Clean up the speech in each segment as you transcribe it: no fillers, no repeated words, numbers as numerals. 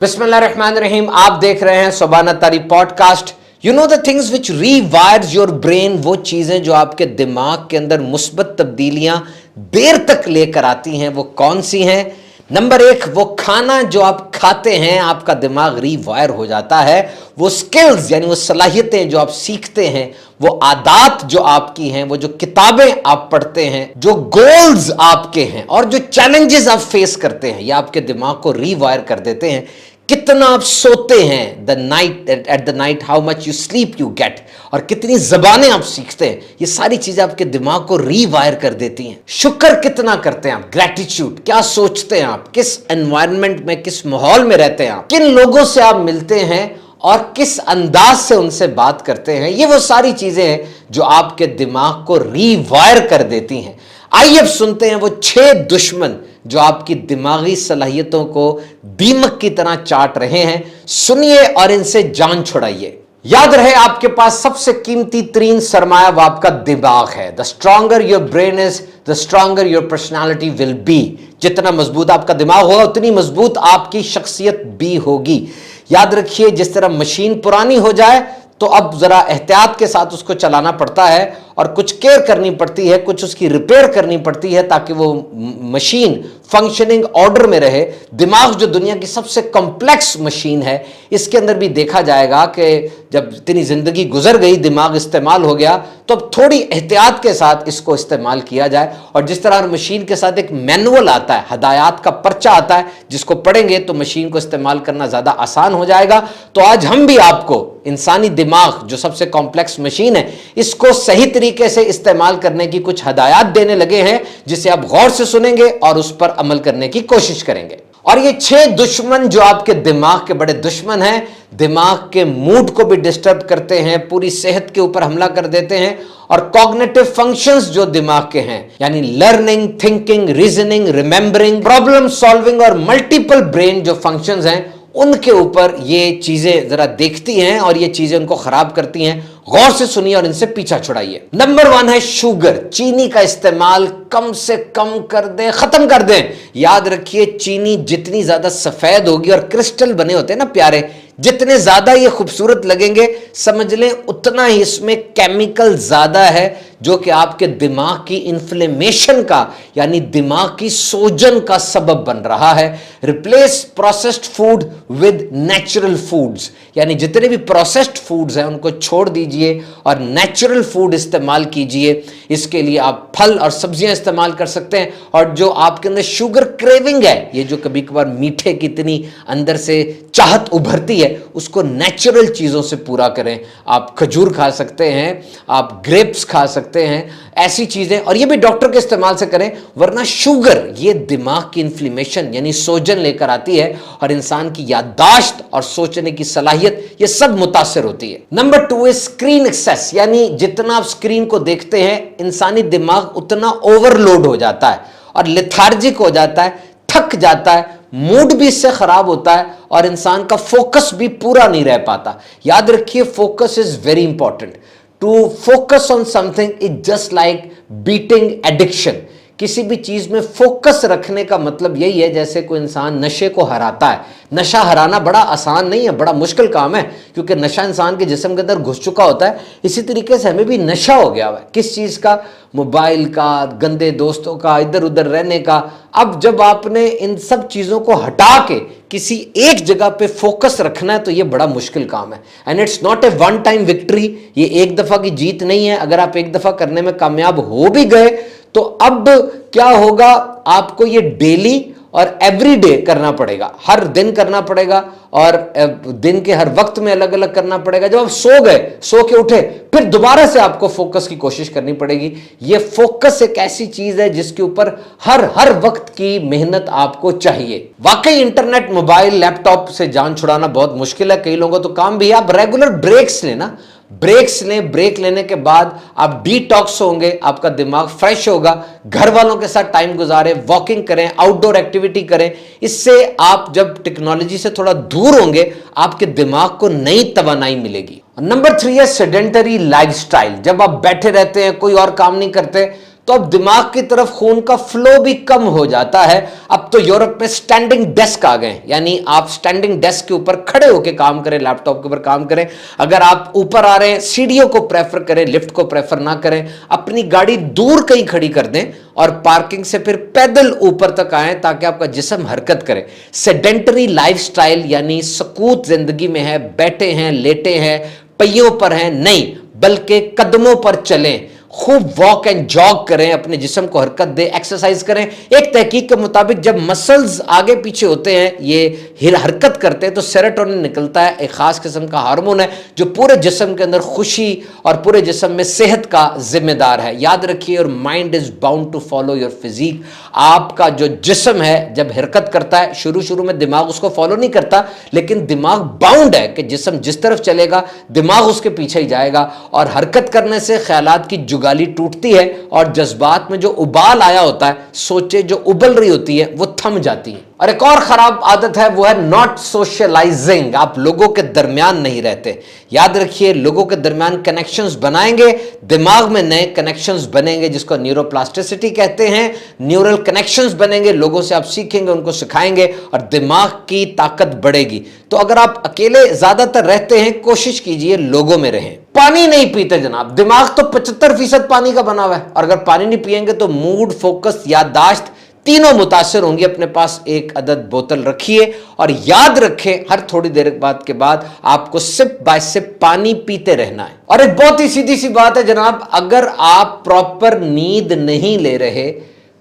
बिस्मिल्लाहिर्रहमानिर्रहीम। आप देख रहे हैं Subhan Tari podcast. You know the things which rewires your brain, वो चीजें जो आपके दिमाग के अंदर मुस्बत तब्दीलियां देर तक लेकर आती हैं, वो कौन सी हैं? नंबर एक, वो खाना जो आप खाते हैं, आपका दिमाग रीवायर हो जाता है। वो स्किल्स यानी वो सलाहियतें जो आप सीखते हैं, वो आदत जो आपकी हैं, वो जो किताबें आप पढ़ते हैं, जो गोल्स आपके हैं और जो चैलेंजेस आप फेस करते हैं, ये आपके दिमाग को रीवायर कर देते हैं। कितना आप सोते हैं, the night at the night how much you sleep you get, और कितनी जबानें आप सीखते हैं, ये सारी चीजें आपके दिमाग को रीवायर कर देती हैं। शुक्र कितना करते हैं आप, ग्रेटिट्यूड क्या सोचते हैं आप, किस एनवायरनमेंट में, किस माहौल में रहते हैं आप, किन लोगों से आप मिलते हैं और किस अंदाज से उनसे बात करते हैं, ये वो सारी चीजें हैं जो आपके दिमाग को रीवायर कर देती हैं। आइए अब सुनते हैं वो 6 दुश्मन जो आपकी दिमागी सलाहियतों को दीमक की तरह चाट रहे हैं। सुनिए और इनसे जान छुड़ाइए। याद रहे, आपके पास सबसे कीमती तरीन सरमाया वो आपका दिमाग है। The stronger your brain is, the stronger your personality will be. जितना मजबूत आपका दिमाग होगा, उतनी मजबूत आपकी शख्सियत भी होगी। याद रखिए, जिस तरह मशीन पुरानी हो जाए तो अब जरा एहतियात के साथ उसको चलाना पड़ता है और कुछ केयर करनी पड़ती है, कुछ उसकी रिपेयर करनी पड़ती है ताकि वो मशीन फंक्शनिंग ऑर्डर में रहे। दिमाग जो दुनिया की सबसे कॉम्प्लेक्स मशीन है, इसके अंदर भी देखा जाएगा कि जब इतनी जिंदगी गुजर गई, दिमाग इस्तेमाल हो गया, तो अब थोड़ी एहतियात के साथ इसको इस्तेमाल किया जाए। और जिस तरह मशीन के साथ एक मैनुअल आता है, हदायत का पर्चा आता है, जिसको पढ़ेंगे तो मशीन को इस्तेमाल करना ज्यादा आसान हो जाएगा। तो आज हम भी आपको इंसानी दिमाग जो सबसे कॉम्प्लेक्स मशीन है, इसको सही तरीके से इस्तेमाल करने की कुछ हदायत देने लगे हैं, जिसे आप गौर से सुनेंगे और उस पर अमल करने की कोशिश करेंगे। और ये 6 दुश्मन जो आपके दिमाग के बड़े दुश्मन हैं, दिमाग के मूड को भी डिस्टर्ब करते हैं, पूरी सेहत के ऊपर हमला कर देते हैं, और कॉग्निटिव फंक्शंस जो दिमाग के हैं, यानी learning, thinking, reasoning, remembering, problem solving और मल्टीपल ब्रेन जो फंक्शंस हैं, उनके ऊपर ये चीजें जरा देखती हैं और ये चीजें उनको खराब करती हैं। गौर से सुनिए और इनसे पीछा छुड़ाइए। नंबर 1 है शुगर। चीनी का इस्तेमाल कम से कम कर दें, खत्म कर दें। याद रखिए, चीनी जितनी ज्यादा सफेद होगी, और क्रिस्टल बने होते हैं ना प्यारे, जितने ज्यादा ये खूबसूरत लगेंगे, समझ लें उतना ही इसमें केमिकल ज्यादा है, जो कि आपके दिमाग की इन्फ्लेमेशन का यानी दिमाग की सोजन का सबब बन रहा है। Replace processed food with natural foods, यानी जितने भी प्रोसेस्ड फूड्स हैं उनको छोड़ दीजिए और नेचुरल फूड इस्तेमाल कीजिए। इसके लिए आप फल और सब्जियां इस्तेमाल कर सकते हैं। और जो आपके अंदर शुगर क्रेविंग है, ये जो कभी कभार मीठे की इतनी अंदर से चाहत उभरती है, उसको नेचुरल चीजों से पूरा करें। आप खजूर खा सकते हैं, आप ग्रेप्स खा सकते हैं, ऐसी चीजें, और ये भी डॉक्टर के इस्तेमाल से करें, वरना शुगर ये दिमाग की इन्फ्लेमेशन यानी सोजन लेकर आती है और इंसान की याददाश्त और सोचने की सलाहियत ये सब मुतासर होती है। नंबर 2 है स्क्रीन एक्सेस, यानी जितना आप स्क्रीन को देखते हैं, इंसानी दिमाग उतना ओवरलोड हो जाता है और लेथार्जिक हो जाता है, थक जाता है, मूड भी इससे खराब होता है और इंसान का फोकस भी पूरा नहीं रह पाता। याद रखिए, focus is very important. To focus on something is just like beating addiction. किसी भी चीज में फोकस रखने का मतलब यही है जैसे कोई इंसान नशे को हराता है। नशा हराना बड़ा आसान नहीं है, बड़ा मुश्किल काम है, क्योंकि नशा इंसान के जिस्म के अंदर घुस चुका होता है। इसी तरीके से हमें भी नशा हो गया है। किस चीज का? मोबाइल का, गंदे दोस्तों का, इधर उधर रहने का। अब जब आपने इन सब चीजों को हटा के किसी एक जगह पे फोकस रखना है, तो ये बड़ा मुश्किल काम है। And it's not a one time victory, ये एक दफा की जीत नहीं है। अगर आप एक दफा करने में कामयाब हो भी गए, तो अब क्या होगा, आपको ये डेली और एवरीडे करना पड़ेगा, हर दिन करना पड़ेगा, और दिन के हर वक्त में अलग अलग करना पड़ेगा। जब आप सो गए, सो के उठे, फिर दोबारा से आपको फोकस की कोशिश करनी पड़ेगी। ये फोकस एक ऐसी चीज है जिसके ऊपर हर वक्त की मेहनत आपको चाहिए। वाकई इंटरनेट, मोबाइल, लैपटॉप से जान छुड़ाना बहुत मुश्किल है। कई लोगों तो काम भी है। आप रेगुलर ब्रेक्स लेना, ब्रेक्स लें। ब्रेक लेने के बाद आप डिटॉक्स होंगे, आपका दिमाग फ्रेश होगा। घर वालों के साथ टाइम गुजारें, वॉकिंग करें, आउटडोर एक्टिविटी करें। इससे आप जब टेक्नोलॉजी से थोड़ा दूर होंगे, आपके दिमाग को नई तवानाई मिलेगी। नंबर 3 है सेडेंटरी लाइफस्टाइल। जब आप बैठे रहते हैं, कोई और काम नहीं करते, तो तो अब दिमाग की तरफ खून का फ्लो भी कम हो जाता है। अब तो यूरोप में स्टैंडिंग डेस्क आ गए, यानी आप स्टैंडिंग डेस्क के ऊपर खड़े होकर काम करें, लैपटॉप के ऊपर काम करें। अगर आप ऊपर आ रहे हैं, सीढ़ियों को प्रेफर करें, लिफ्ट को प्रेफर ना करें, अपनी गाड़ी दूर कहीं खड़ी कर दें और पार्किंग से फिर पैदल ऊपर तक आए ताकि आपका जिस्म हरकत करे। सेडेंटरी लाइफस्टाइल यानी सकूत जिंदगी में है, बैठे हैं, लेटे हैं, पहियों पर हैं, नहीं बल्कि कदमों पर चलें, खूब वॉक एंड जॉग करें, अपने जिस्म को हरकत दें, एक्सरसाइज करें। एक तहकीक के मुताबिक जब मसल्स आगे पीछे होते हैं, ये हरकत करते हैं, तो सेरोटोनिन निकलता है, एक खास किस्म का हार्मोन है जो पूरे जिस्म के अंदर खुशी और पूरे जिस्म में सेहत का जिम्मेदार है। याद रखिए, your mind is bound to follow your physique. आपका जो जिस्म है जब हरकत करता है, शुरू शुरू में दिमाग उसको फॉलो नहीं करता, लेकिन दिमाग बाउंड है कि जिस्म जिस तरफ चलेगा दिमाग उसके पीछे ही जाएगा। और हरकत करने से ख्यालात की जुगाली टूटती है और जज्बात में जो उबाल आया होता है, सोचे जो उबल रही होती है, वो थम जाती है। और एक और खराब आदत है, वो है नॉट सोशलाइजिंग। आप लोगों के दरमियान नहीं रहते। याद रखिए, लोगों के दरमियान कनेक्शंस बनाएंगे, दिमाग में नए कनेक्शंस बनेंगे, जिसको न्यूरोप्लास्टिसिटी कहते हैं। न्यूरल कनेक्शंस बनेंगे, लोगों से आप सीखेंगे, उनको सिखाएंगे और दिमाग की ताकत बढ़ेगी। तो अगर आप अकेले ज्यादातर रहते हैं, कोशिश कीजिए लोगों में रहें। पानी नहीं पीते जनाब, दिमाग तो 75% पानी का बना हुआ है, और अगर पानी नहीं पिएंगे तो मूड, फोकस, याददाश्त तीनों मुतासिर होंगी। अपने पास एक अदद बोतल रखिए और याद रखें, हर थोड़ी देर के बाद आपको सिप बाय सिप पानी पीते रहना है। और एक बहुत ही सीधी सी बात है जनाब, अगर आप प्रॉपर नींद नहीं ले रहे,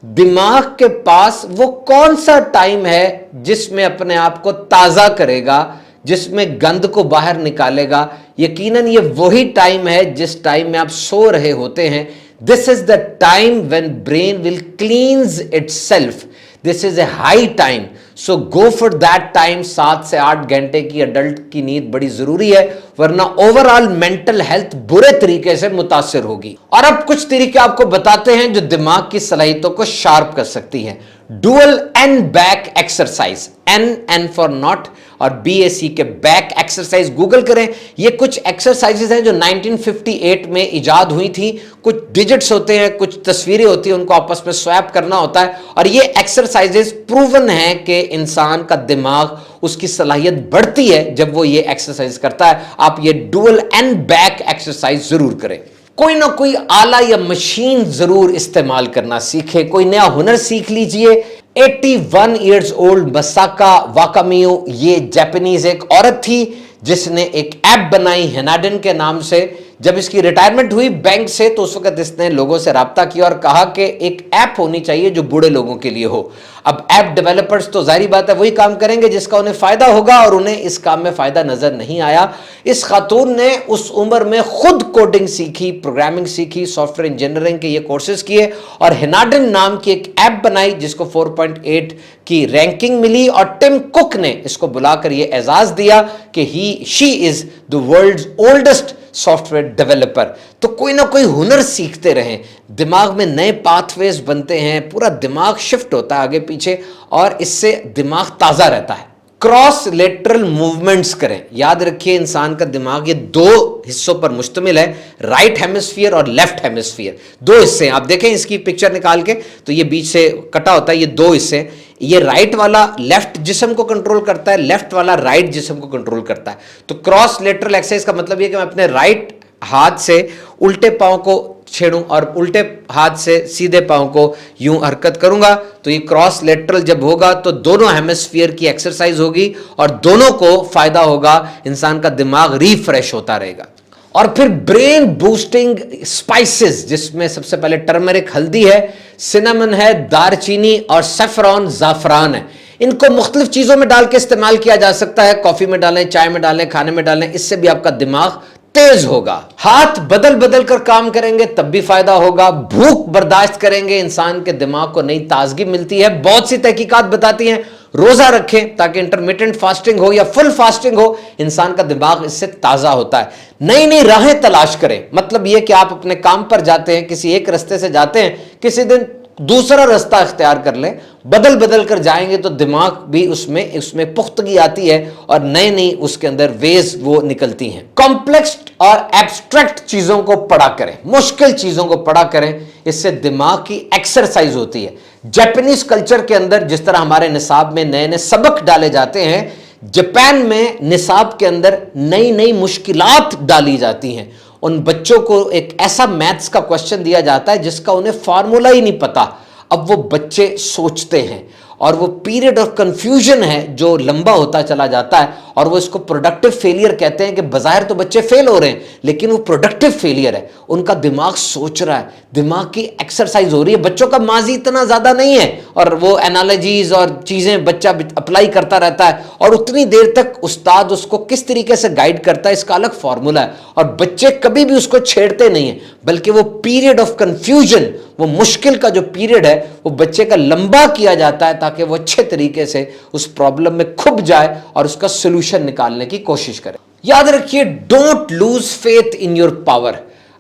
दिमाग के पास वो कौन सा टाइम है जिसमें अपने आप को ताजा करेगा, जिसमें गंद को बाहर निकालेगा? यकीनन ये वही टाइम है जिस टाइम में आप सो रहे होते हैं। This is the time when brain will cleanse itself. This is a high time. So go for that time. 7 से 8 घंटे की अडल्ट की नींद बड़ी जरूरी है, वरना ओवरऑल मेंटल हेल्थ बुरे तरीके से मुतासिर होगी। और अब कुछ तरीके आपको बताते हैं जो दिमाग की सलाहियतों को शार्प कर सकती हैं। Dual N back exercise, N for not और BAC के बैक एक्सरसाइज गूगल करें। ये कुछ एक्सरसाइजेज हैं जो 1958 में इजाद हुई थी। कुछ डिजिट्स होते हैं, कुछ तस्वीरें होती हैं, उनको आपस में स्वैप करना होता है, और ये एक्सरसाइजेज प्रूवन है कि इंसान का दिमाग, उसकी सलाहियत बढ़ती है जब वो ये एक्सरसाइज करता है। आप ये डुअल एंड बैक एक्सरसाइज जरूर करें। कोई ना कोई आला या मशीन जरूर इस्तेमाल करना सीखे, कोई नया हुनर सीख लीजिए। 81 ईयर्स ओल्ड मसाका वाकामियो, ये जापानीज एक औरत थी जिसने एक ऐप बनाई हिनाडेन के नाम से। जब इसकी रिटायरमेंट हुई बैंक से, तो उस वक्त इसने लोगों से राब्ता किया और कहा कि एक ऐप होनी चाहिए जो बूढ़े लोगों के लिए हो। अब ऐप डेवलपर्स तो जाहिर बात है वही काम करेंगे जिसका उन्हें फायदा होगा, और उन्हें इस काम में फायदा नजर नहीं आया। इस खातून ने उस उम्र में खुद कोडिंग सीखी, प्रोग्रामिंग सीखी, सॉफ्टवेयर इंजीनियरिंग के ये कोर्सेज किए और हिनाडेन नाम की एक ऐप बनाई जिसको 4.8 की रैंकिंग मिली। और टिम कुक ने इसको बुलाकर ये एजाज दिया कि she is the world's oldest software developer. तो कोई ना कोई हुनर सीखते रहें, दिमाग में नए पाथवेज बनते हैं, पूरा दिमाग शिफ्ट होता है आगे पीछे, और इससे दिमाग ताजा रहता है। क्रॉस लेटरल मूवमेंट्स करें। याद रखिए, इंसान का दिमाग ये दो हिस्सों पर मुश्तमिल है, राइट हेमिस्फीयर और लेफ्ट हेमिस्फीयर। दो हिस्से हैं, आप देखें इसकी पिक्चर निकाल के, तो ये बीच से कटा होता है, ये दो हिस्से। ये राइट वाला लेफ्ट जिस्म को कंट्रोल करता है, लेफ्ट वाला राइट जिस्म को कंट्रोल करता है। तो क्रॉस लेटरल एक्सरसाइज का मतलब ये कि मैं अपने राइट हाथ से उल्टे पांव को छेड़ूं और उल्टे हाथ से सीधे पांव को यूं हरकत करूंगा, तो ये क्रॉस लेटरल जब होगा तो दोनों हेमिस्फीयर की एक्सरसाइज होगी और दोनों को फायदा होगा, इंसान का दिमाग रिफ्रेश होता रहेगा। और फिर ब्रेन बूस्टिंग स्पाइसेस, जिसमें सबसे पहले टर्मरिक हल्दी है, सिनेमन है, दारचीनी और सैफरॉन जाफरान है। इनको मुख्तलिफ चीजों में डाल के इस्तेमाल किया जा सकता है, कॉफी में डालें, चाय में डालें, खाने में डालें, इससे भी आपका दिमाग तेज होगा। हाथ बदल बदल कर काम करेंगे तब भी फायदा होगा। भूख बर्दाश्त करेंगे, इंसान के दिमाग को नई ताजगी मिलती है। बहुत सी तहकीकात बताती हैं रोजा रखें ताकि इंटरमिटेंट फास्टिंग हो या फुल फास्टिंग हो, इंसान का दिमाग इससे ताजा होता है। नई नई राहें तलाश करें, मतलब यह कि आप अपने काम पर जाते हैं, किसी एक रास्ते से जाते हैं, किसी दिन दूसरा रास्ता इख्तियार कर लें, بدل بدل کر جائیں گے تو دماغ بھی اس میں پختگی آتی ہے اور نئے نئی اس کے اندر ویز وہ نکلتی ہیں. کمپلیکس اور ایبسٹریکٹ چیزوں کو پڑھا کریں, مشکل چیزوں کو پڑھا کریں, اس سے دماغ کی ایکسرسائز ہوتی ہے. جاپانیز کلچر کے اندر جس طرح ہمارے نصاب میں نئے نئے سبق ڈالے جاتے ہیں, جاپان میں نصاب کے اندر نئی نئی مشکلات ڈالی جاتی ہیں. ان بچوں کو ایک ایسا میتھس کا کوشچن دیا جاتا ہے جس کا انہیں فارمولا ہی نہیں پتا. اب وہ بچے سوچتے ہیں اور وہ پیریڈ آف کنفیوژن ہے جو لمبا ہوتا چلا جاتا ہے, اور وہ اس کو پروڈکٹیو فیلئر کہتے ہیں کہ بظاہر تو بچے فیل ہو رہے ہیں لیکن وہ پروڈکٹیو فیلئر ہے. ان کا دماغ سوچ رہا ہے, دماغ کی ایکسرسائز ہو رہی ہے. بچوں کا ماضی اتنا زیادہ نہیں ہے اور وہ انالوجیز اور چیزیں بچہ اپلائی کرتا رہتا ہے, اور اتنی دیر تک استاد اس کو کس طریقے سے گائیڈ کرتا ہے اس کا الگ فارمولا ہے. اور بچے کبھی بھی اس کو چھیڑتے نہیں ہیں, بلکہ وہ پیریڈ آف کنفیوژن, وہ مشکل کا جو پیریڈ ہے وہ بچے کا لمبا کیا جاتا ہے تاکہ وہ اچھے طریقے سے اس پرابلم میں کھپ جائے اور اس کا سولوشن نکالنے کی کوشش کرے. یاد رکھیے, don't lose faith in your power.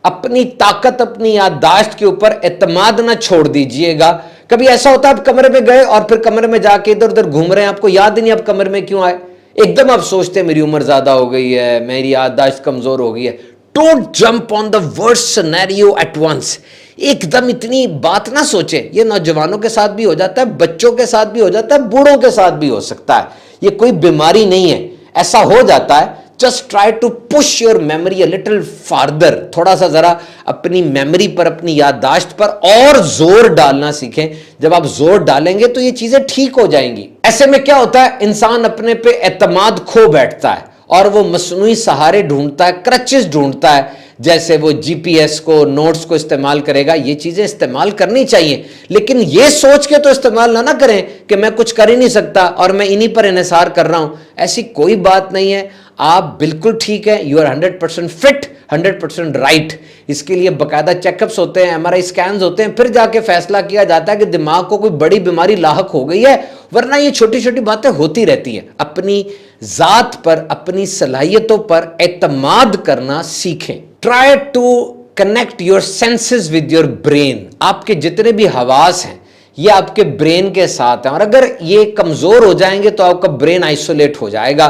اپنی طاقت, اپنی یادداشت کے اوپر اعتماد نہ چھوڑ دیجئے گا. کبھی ایسا ہوتا ہے آپ کمرے میں گئے اور پھر کمرے میں جا کے ادھر ادھر گھوم رہے ہیں, آپ کو یاد ہی نہیں آپ کمرے میں کیوں آئے. ایک دم آپ سوچتے ہیں میری عمر زیادہ ہو گئی ہے, میری یادداشت کمزور ہو گئی ہے. Don't jump on the worst scenario at once. ایک دم اتنی بات نہ سوچیں. یہ نوجوانوں کے ساتھ بھی ہو جاتا ہے, بچوں کے ساتھ بھی ہو جاتا ہے, بوڑھوں کے ساتھ بھی ہو سکتا ہے. یہ کوئی بیماری نہیں ہے, ایسا ہو جاتا ہے. Just try to push your memory a little further. تھوڑا سا ذرا اپنی میموری پر, اپنی یادداشت پر اور زور ڈالنا سیکھیں. جب آپ زور ڈالیں گے تو یہ چیزیں ٹھیک ہو جائیں گی. ایسے میں کیا ہوتا ہے, انسان اپنے پہ اعتماد کھو بیٹھتا ہے اور وہ مصنوعی سہارے ڈھونڈتا ہے, کرچز ڈھونڈتا ہے. جیسے وہ جی پی ایس کو, نوٹس کو استعمال کرے گا. یہ چیزیں استعمال کرنی چاہیے, لیکن یہ سوچ کے تو استعمال نہ کریں کہ میں کچھ کر ہی نہیں سکتا اور میں انہی پر انحصار کر رہا ہوں. ایسی کوئی بات نہیں ہے. آپ بالکل ٹھیک ہے, یو آر 100% فٹ, 100% رائٹ. اس کے لیے باقاعدہ چیک اپس ہوتے ہیں, MRI اسکینز ہوتے ہیں, پھر جا کے فیصلہ کیا جاتا ہے کہ دماغ کو کوئی بڑی بیماری لاحق ہو گئی ہے, ورنہ یہ چھوٹی چھوٹی باتیں ہوتی رہتی ہیں. اپنی ذات پر, اپنی صلاحیتوں پر اعتماد کرنا سیکھیں. Try to connect your senses with your brain. آپ کے جتنے بھی حواس ہیں یہ آپ کے برین کے ساتھ ہیں, اور اگر یہ کمزور ہو جائیں گے تو آپ کا برین آئسولیٹ ہو جائے گا.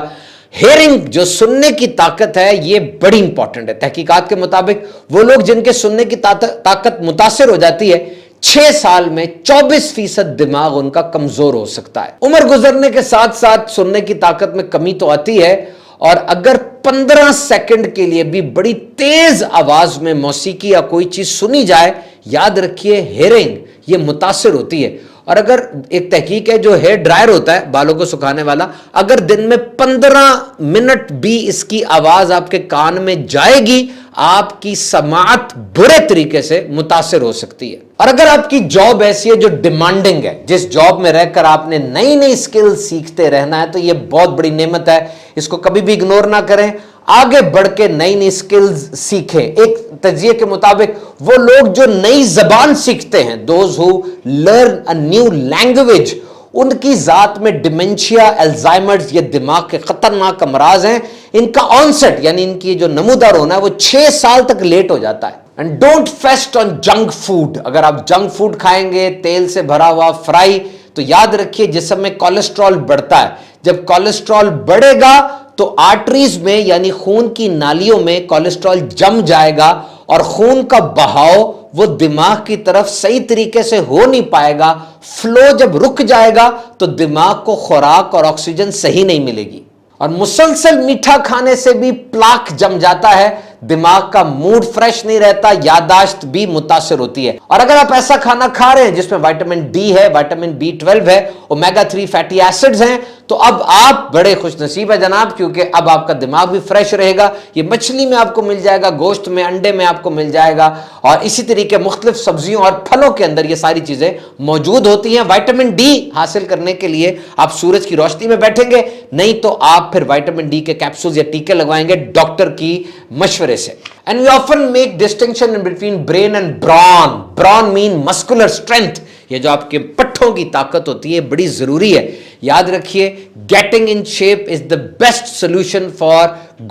ہیئرنگ, جو سننے کی طاقت ہے, یہ بڑی امپورٹنٹ ہے. تحقیقات کے مطابق وہ لوگ جن کے سننے کی طاقت متاثر ہو جاتی ہے, 6 سال میں 24% دماغ ان کا کمزور ہو سکتا ہے. عمر گزرنے کے ساتھ ساتھ سننے کی طاقت میں کمی تو آتی ہے, اور اگر 15 سیکنڈ کے لیے بھی بڑی تیز آواز میں موسیقی یا کوئی چیز سنی جائے, یاد رکھیے ہیئرنگ یہ متاثر ہوتی ہے. اور اگر ایک تحقیق ہے, جو ہیئر ڈرائر ہوتا ہے, بالوں کو سکھانے والا, اگر دن میں 15 منٹ بھی اس کی آواز آپ کے کان میں جائے گی, آپ کی سماعت برے طریقے سے متاثر ہو سکتی ہے. اور اگر آپ کی جاب ایسی ہے جو ڈیمانڈنگ ہے, جس جاب میں رہ کر آپ نے نئی نئی سکل سیکھتے رہنا ہے, تو یہ بہت بڑی نعمت ہے. اس کو کبھی بھی اگنور نہ کریں, آگے بڑھ کے نئی نئی سکلز سیکھیں. ایک تجزیے کے مطابق وہ لوگ جو نئی زبان سیکھتے ہیں, those who learn a new language, ان کی ذات میں ڈیمنشیا, الزائمرز, یہ دماغ کے خطرناک امراض ہیں, ان کا آنسٹ یعنی ان کی جو نمودار ہونا ہے وہ 6 سال تک لیٹ ہو جاتا ہے. And don't feast on junk food. اگر آپ جنک فوڈ کھائیں گے, تیل سے بھرا ہوا فرائی, تو یاد رکھیے جسم میں کولیسٹرول بڑھتا ہے. جب کولیسٹرول بڑھے گا تو آرٹریز میں یعنی خون کی نالیوں میں کولیسٹرول جم جائے گا, اور خون کا بہاؤ وہ دماغ کی طرف صحیح طریقے سے ہو نہیں پائے گا. فلو جب رک جائے گا تو دماغ کو خوراک اور آکسیجن صحیح نہیں ملے گی. اور مسلسل میٹھا کھانے سے بھی پلاک جم جاتا ہے, دماغ کا موڈ فریش نہیں رہتا, یادداشت بھی متاثر ہوتی ہے. اور اگر آپ ایسا کھانا کھا رہے ہیں جس میں وائٹامن ڈی ہے, وائٹامن B12 ہے, اومیگا 3 فیٹی ایسڈز ہیں, تو اب آپ بڑے خوش نصیب ہیں جناب, کیونکہ اب آپ کا دماغ بھی فریش رہے گا. یہ مچھلی میں آپ کو مل جائے گا, گوشت میں, انڈے میں آپ کو مل جائے گا, اور اسی طریقے مختلف سبزیوں اور پھلوں کے اندر یہ ساری چیزیں موجود ہوتی ہیں. وائٹامن ڈی حاصل کرنے کے لیے آپ سورج کی روشنی میں بیٹھیں گے, نہیں تو آپ پھر وائٹامن ڈی کے کیپسولز یا ٹیکے لگوائیں گے ڈاکٹر کی مشورے سے. And we often make distinction in between brain and brawn. Brawn mean muscular strength. یہ جو آپ کے پٹھوں کی طاقت ہوتی ہے بڑی ضروری ہے. یاد رکھیے, getting in shape is the best solution for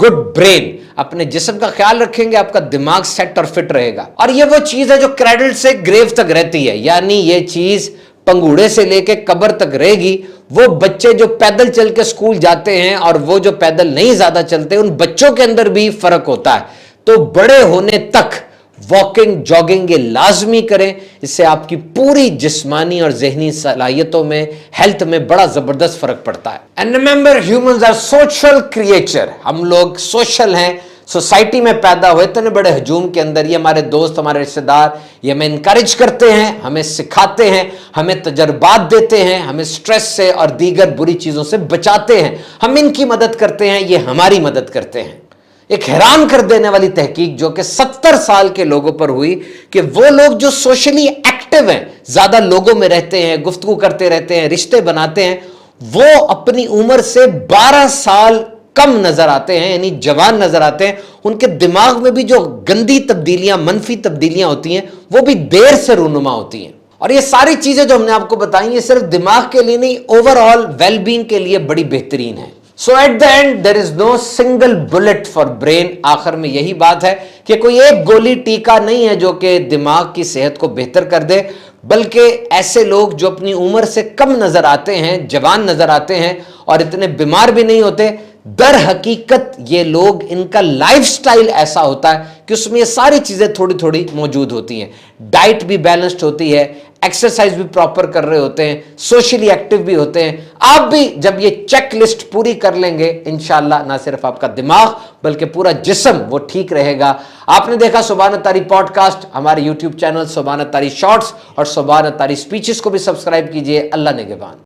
good brain. اپنے جسم کا خیال رکھیں گے, آپ کا دماغ سیٹ اور فٹ رہے گا. اور یہ وہ چیز ہے جو کریڈل سے گریو تک رہتی ہے, یعنی یہ چیز पंगूड़े से लेके कब्र तक रहेगी। वो बच्चे जो पैदल चल के स्कूल जाते हैं और वो जो पैदल नहीं ज्यादा चलते, उन बच्चों के अंदर भी फर्क होता है। तो बड़े होने तक वॉकिंग, जॉगिंग ये लाजमी करें। इससे आपकी पूरी जिस्मानी और जहनी सलाहियतों में, हेल्थ में बड़ा जबरदस्त फर्क पड़ता है। And remember, humans are social creature. हम लोग सोशल हैं, सोसाइटी में पैदा हुए इतने बड़े हजूम के अंदर। ये हमारे दोस्त, हमारे रिश्तेदार, ये हमें इनकरेज करते हैं, हमें सिखाते हैं, हमें तजर्बात देते हैं, हमें स्ट्रेस से और दीगर बुरी चीजों से बचाते हैं। हम इनकी मदद करते हैं, ये हमारी मदद करते हैं। एक हैरान कर देने वाली तहकीक जो कि 70 साल के लोगों पर हुई कि वो लोग जो सोशली एक्टिव हैं, ज्यादा लोगों में रहते हैं, गुफ्तगू करते रहते हैं, रिश्ते बनाते हैं, वो अपनी उम्र से 12 साल कम नजर आते हैं, यानी जवान नजर आते हैं। उनके दिमाग में भी जो गंदी तब्दीलियां, मनफी तब्दीलियां होती हैं, वो भी देर से रूनुमा होती हैं। और ये सारी चीजें जो हमने आपको बताई, ये सिर्फ दिमाग के लिए नहीं, ओवरऑल वेलबींग के लिए बड़ी बेहतरीन है। So at the end there is no single bullet for brain. आखिर में यही बात है कि कोई एक गोली टीका नहीं है जो कि दिमाग की सेहत को बेहतर कर दे, बल्कि ऐसे लोग जो अपनी उम्र से कम नजर आते हैं, जवान नजर आते हैं और इतने बीमार भी नहीं होते, दर हकीकत ये लोग, इनका लाइफस्टाइल ऐसा होता है कि उसमें ये सारी चीजें थोड़ी थोड़ी मौजूद होती हैं। डाइट भी बैलेंस्ड होती है, एक्सरसाइज भी प्रॉपर कर रहे होते हैं, सोशली एक्टिव भी होते हैं। आप भी जब ये चेक लिस्ट पूरी कर लेंगे, इंशाल्लाह ना सिर्फ आपका दिमाग बल्कि पूरा जिस्म वो ठीक रहेगा। आपने देखा सुभान अत्तारी पॉडकास्ट, हमारे यूट्यूब चैनल सुभान अत्तारी शॉर्ट्स और सुभान अत्तारी स्पीचेस को भी सब्सक्राइब कीजिए। अल्लाह निगहबान।